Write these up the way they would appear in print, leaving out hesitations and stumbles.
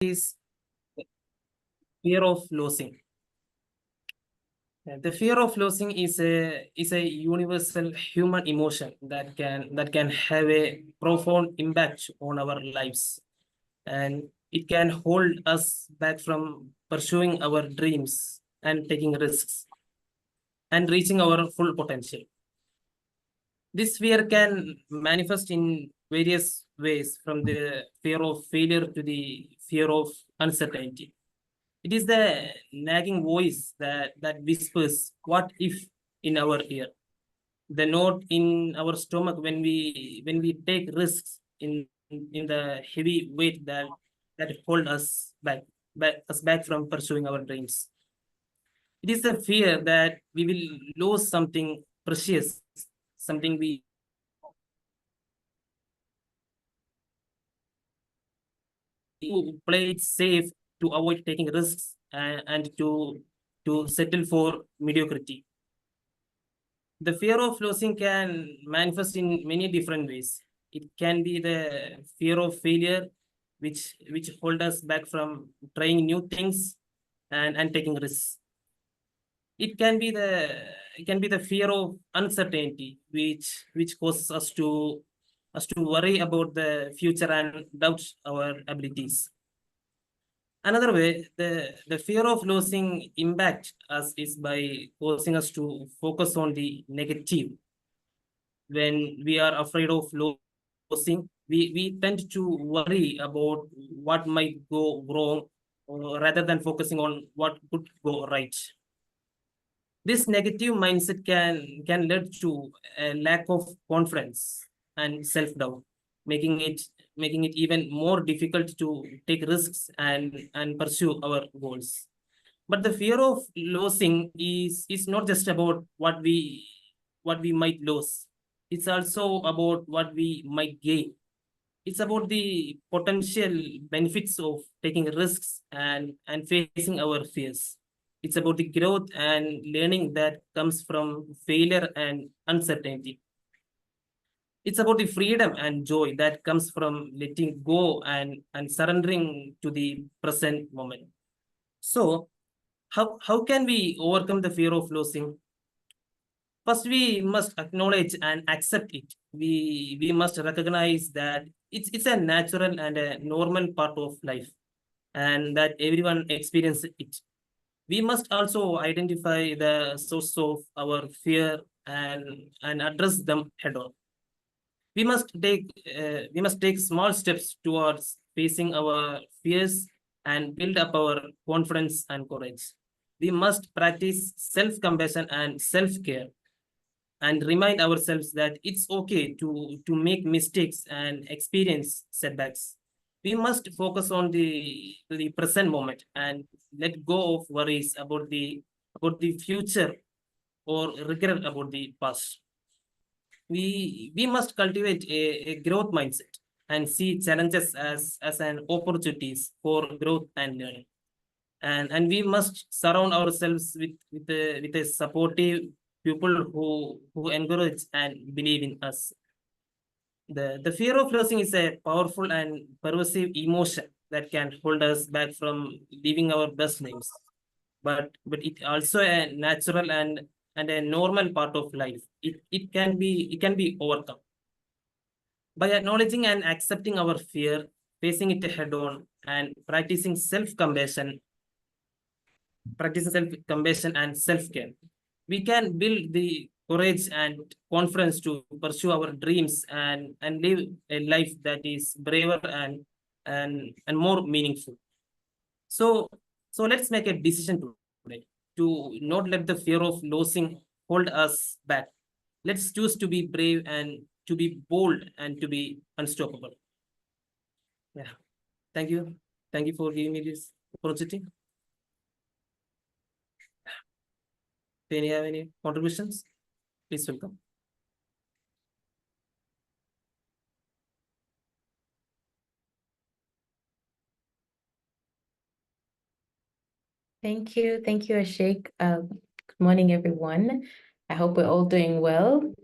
is fear of losing. The fear of losing is a universal human emotion that can have a profound impact on our lives, and it can hold us back from pursuing our dreams and taking risks and reaching our full potential. This fear can manifest in various ways, from the fear of failure to the fear of uncertainty. It is the nagging voice that whispers, "What if?" in our ear. The note in our stomach when we take risks in the heavy weight that hold us back from pursuing our dreams. It is the fear that we will lose something precious, something we play it safe to avoid taking risks and to settle for mediocrity. The fear of losing can manifest in many different ways. It can be the fear of failure, which hold us back from trying new things and taking risks. It can be the fear of uncertainty, which causes us to worry about the future and doubt our abilities. Another way, the fear of losing impact us is by causing us to focus on the negative. When we are afraid of losing, we tend to worry about what might go wrong, rather than focusing on what could go right. This negative mindset can lead to a lack of confidence and self-doubt, making it even more difficult to take risks and pursue our goals. But the fear of losing is not just about what we might lose. It's also about what we might gain. It's about the potential benefits of taking risks and facing our fears. It's about the growth and learning that comes from failure and uncertainty. It's about the freedom and joy that comes from letting go and surrendering to the present moment. So, how can we overcome the fear of losing? First, we must acknowledge and accept it. We must recognize that it's a natural and a normal part of life, and that everyone experiences it. We must also identify the source of our fear and address them head on. We must take small steps towards facing our fears and build up our confidence and courage. We must practice self-compassion and self-care and remind ourselves that it's okay to make mistakes and experience setbacks. We must focus on the present moment and let go of worries about the future or regret about the past. We must cultivate a growth mindset and see challenges as an opportunities for growth and learning. And we must surround ourselves with a supportive people who encourage and believe in us. The fear of losing is a powerful and pervasive emotion that can hold us back from living our best lives. But it also a natural and a normal part of life. It can be overcome by acknowledging and accepting our fear, facing it head on, and practicing self-compassion and self-care. We can build the courage and confidence to pursue our dreams and live a life that is braver and more meaningful. So so let's make a decision today to not let the fear of losing hold us back. Let's choose to be brave and to be bold and to be unstoppable. Yeah. Thank you. Thank you for giving me this opportunity. Do you have any contributions? Please welcome. Thank you. Thank you, Ashik. Good morning, everyone. I hope we're all doing well.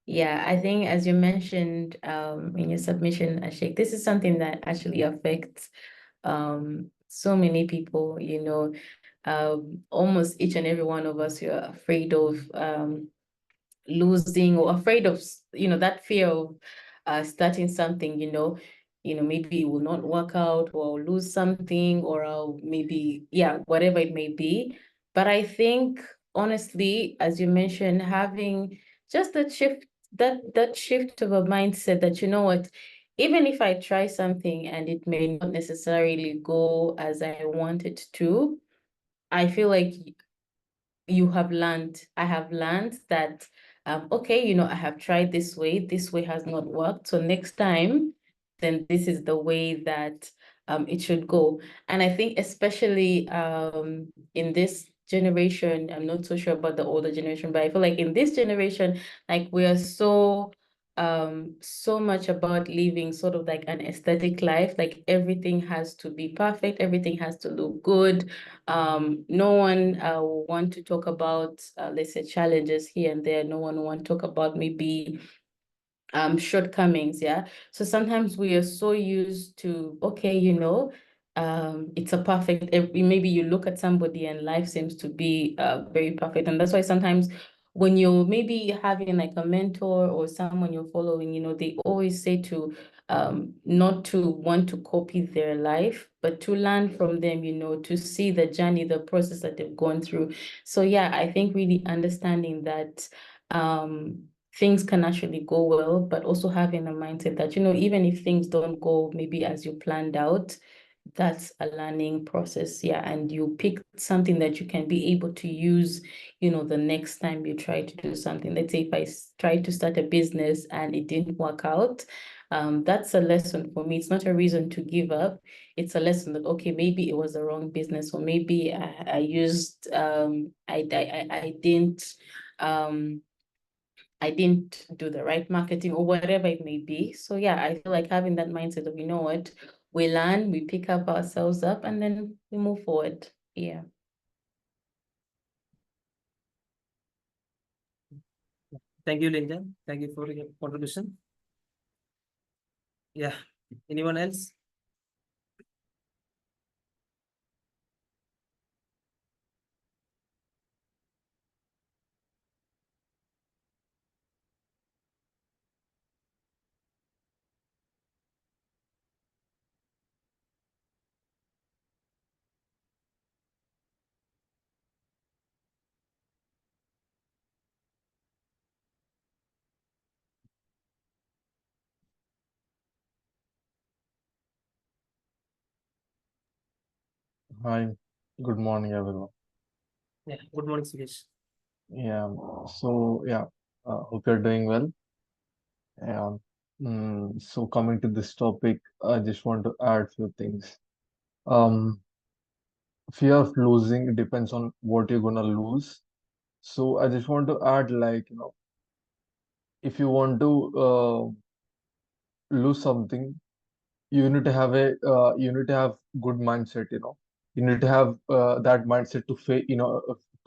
Yeah, I think as you mentioned in your submission, Ashik, this is something that actually affects So many people, almost each and every one of us, are afraid of losing, or afraid of, that fear of starting something, maybe it will not work out, or I'll lose something, or I'll maybe, yeah, whatever it may be. But I think, honestly, as you mentioned, having just that shift of a mindset that, you know what, even if I try something and it may not necessarily go as I want it to, I feel like I have learned that, okay, I have tried this way has not worked. So next time, then this is the way that it should go. And I think especially in this generation, I'm not so sure about the older generation, but I feel like in this generation, like we are so much about living sort of like an aesthetic life. Like everything has to be perfect, everything has to look good. No one will want to talk about, let's say, challenges here and there. No one will want to talk about maybe shortcomings. Yeah. So sometimes we are so used to, okay, it's a perfect, maybe you look at somebody and life seems to be very perfect. And that's why sometimes when you're maybe having like a mentor or someone you're following, they always say to not to want to copy their life, but to learn from them, to see the journey, the process that they've gone through. So yeah, I think really understanding that things can actually go well, but also having a mindset that, even if things don't go maybe as you planned out, that's a learning process. Yeah. And you pick something that you can be able to use, the next time you try to do something. Let's say if I tried to start a business and it didn't work out, that's a lesson for me. It's not a reason to give up. It's a lesson that, okay, maybe it was the wrong business, or maybe I used, I didn't do the right marketing, or whatever it may be. So yeah, I feel like having that mindset of, you know what, we learn, we pick up ourselves up, and then we move forward. Yeah. Thank you, Linda. Thank you for your contribution. Yeah. Anyone else? Hi, good morning, everyone. Yeah. Good morning, Suresh. Yeah, hope you're doing well. Yeah, so coming to this topic, I just want to add few things. Um, Fear of losing depends on what you're gonna lose. So I just want to add, like, if you want to lose something, you need to have good mindset. You need to have that mindset to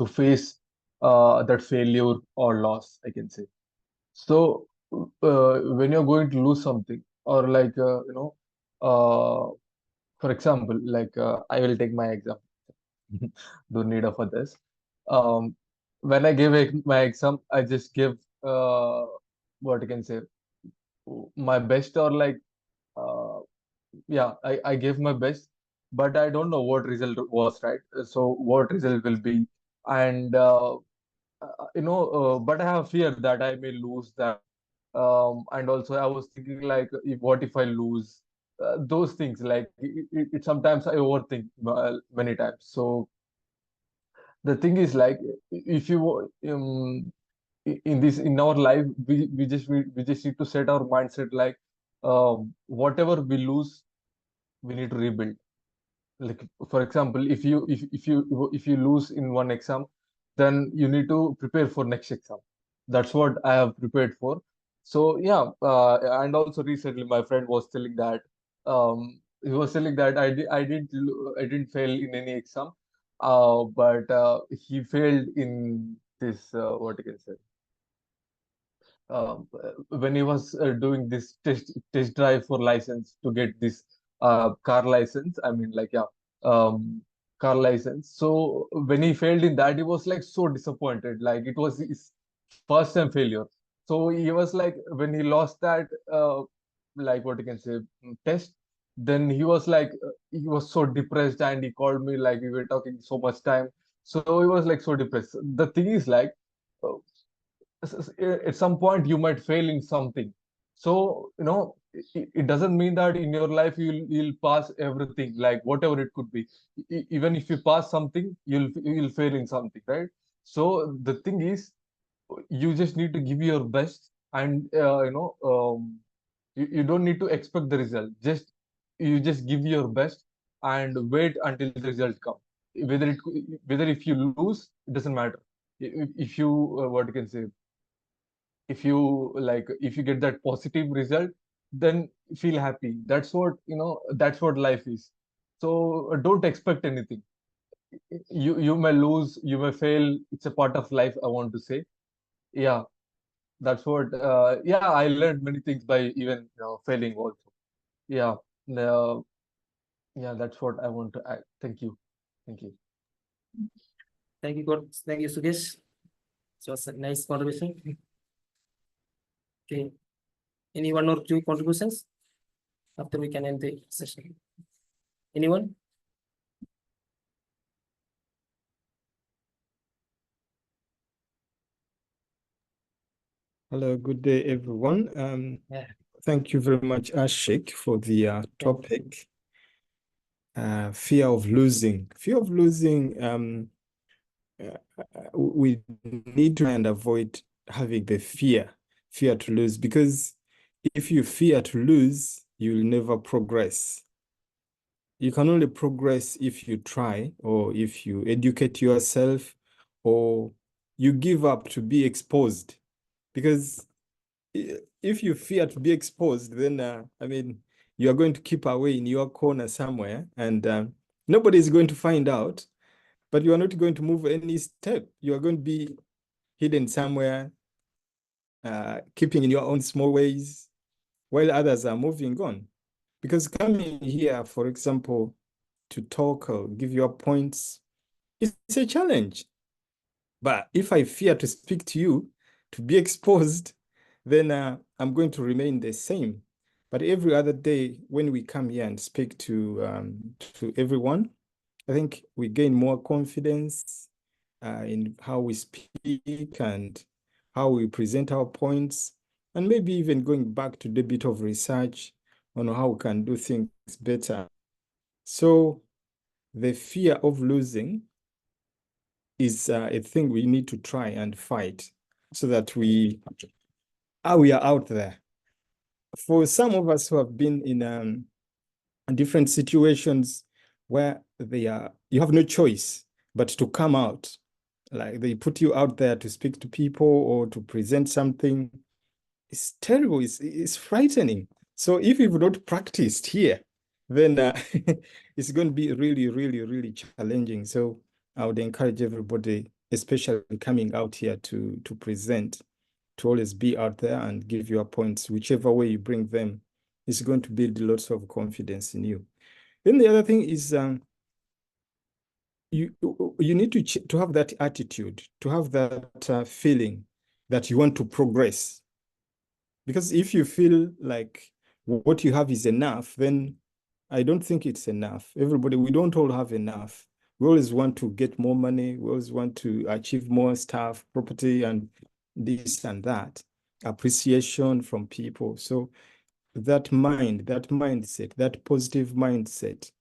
face that failure or loss, I can say. So when you're going to lose something, or like for example, like I will take my example. Don't need of others. Um, when I give my exam, I just give what I can say my best, or like yeah, I gave my best, but I don't know what result was, right? So what result will be, and but I have fear that I may lose that. And also I was thinking like, what if I lose? Those things, like sometimes I overthink many times. So the thing is, like, if you in this, in our life, we just need to set our mindset like, whatever we lose, we need to rebuild. Like, for example, if you lose in one exam, then you need to prepare for next exam. That's what I have prepared for. So yeah, and also recently my friend was telling that, he was telling that I didn't fail in any exam, but he failed in this, what you can say, when he was doing this test drive for license to get this car license. I mean, like, yeah, car license. So when he failed in that, he was like so disappointed. Like it was his first time failure. So he was like, when he lost that, like what you can say, test, then he was like, he was so depressed, and he called me, like we were talking so much time. So he was like so depressed. The thing is like, uh, at some point you might fail in something. So it doesn't mean that in your life you'll pass everything, like whatever it could be. Even if you pass something, you'll fail in something, right? So the thing is, you just need to give your best, and you don't need to expect the result. You just give your best and wait until the result comes. Whether if you lose, it doesn't matter. If you what you can say, if you get that positive result, then feel happy. That's what life is. So don't expect anything. You may lose, you may fail. It's a part of life, I want to say. Yeah, that's what. Yeah, I learned many things by even failing also. Yeah. uh, yeah, that's what I want to add. Thank you. Thank you. Thank you, God. Thank you, Sukesh. It was a nice contribution. Okay. Any one or two contributions? After we can end the session. Anyone? Hello, good day, everyone. Yeah. Thank you very much, Ashik, for the topic. Fear of losing. Fear of losing, we need to try and avoid having the fear to lose, because if you fear to lose, you'll never progress. You can only progress if you try, or if you educate yourself, or you give up to be exposed. Because if you fear to be exposed, then I mean, you are going to keep away in your corner somewhere, and nobody is going to find out, but you are not going to move any step. You are going to be hidden somewhere, keeping in your own small ways, while others are moving on. Because coming here, for example, to talk or give your points, it's a challenge. But if I fear to speak to you, to be exposed, then I'm going to remain the same. But every other day, when we come here and speak to everyone, I think we gain more confidence in how we speak and how we present our points, and maybe even going back to the bit of research on how we can do things better. So the fear of losing is a thing we need to try and fight, so that we are out there. For some of us who have been in different situations where you have no choice but to come out, like they put you out there to speak to people or to present something, it's terrible, it's frightening. So if you've not practiced here, then it's going to be really, really, really challenging. So I would encourage everybody, especially coming out here to present, to always be out there and give your points. Whichever way you bring them, it's going to build lots of confidence in you. Then the other thing is you need to have that attitude, to have that feeling that you want to progress. Because if you feel like what you have is enough, then I don't think it's enough. We don't all have enough. We always want to get more money. We always want to achieve more stuff, property, and this and that, appreciation from people. So that mindset, that positive mindset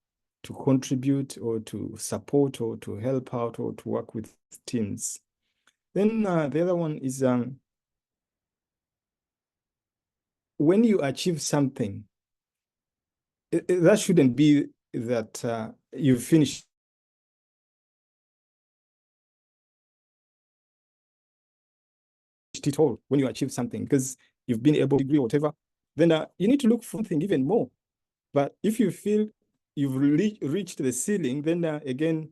to contribute or to support or to help out or to work with teams. Then the other one is when you achieve something, that shouldn't be that you finished it all when you achieve something, because you've been able to degree or whatever. Then you need to look for something even more. But if you feel you've reached the ceiling, then again,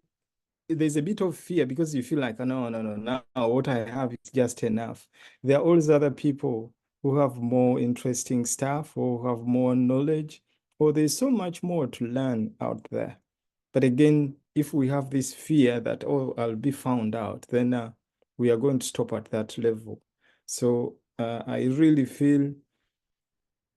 there's a bit of fear, because you feel like, no, now what I have is just enough. There are always other people who have more interesting stuff or who have more knowledge or there's so much more to learn out there. But again, if we have this fear that, oh, I'll be found out, then we are going to stop at that level. So I really feel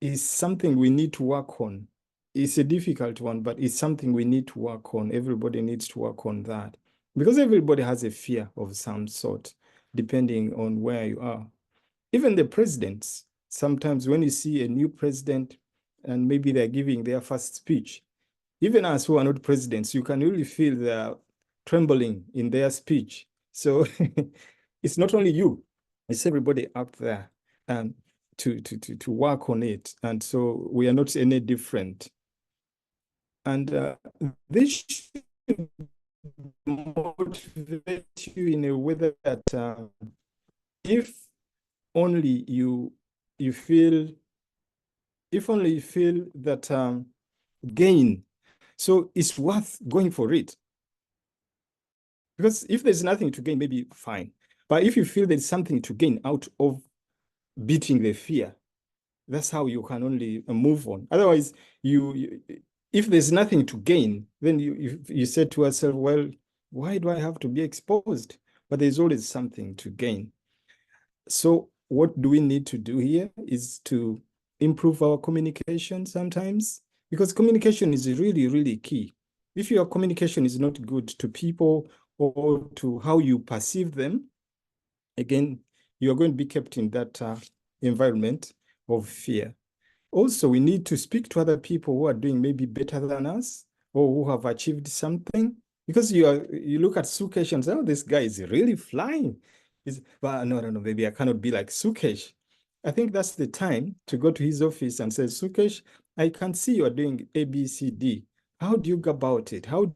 it's something we need to work on. It's a difficult one, but it's something we need to work on. Everybody needs to work on that because everybody has a fear of some sort, depending on where you are. Even the presidents, sometimes when you see a new president and maybe they're giving their first speech, even us who are not presidents, you can really feel they're trembling in their speech. So it's not only you, it's everybody out there to work on it. And so we are not any different. And this should motivate you in a way that if only you feel, that gain, so it's worth going for it. Because if there's nothing to gain, maybe fine. But if you feel there's something to gain out of beating the fear, that's how you can only move on. Otherwise, if there's nothing to gain, then you said to yourself, well, why do I have to be exposed? But there's always something to gain. So what do we need to do here is to improve our communication sometimes, because communication is really, really key. If your communication is not good to people or to how you perceive them, again, you're going to be kept in that environment of fear. Also, we need to speak to other people who are doing maybe better than us or who have achieved something. Because you look at Sukesh and say, oh, this guy is really flying. But no, maybe I cannot be like Sukesh. I think that's the time to go to his office and say, Sukesh, I can see you're doing A, B, C, D. How do you go about it? How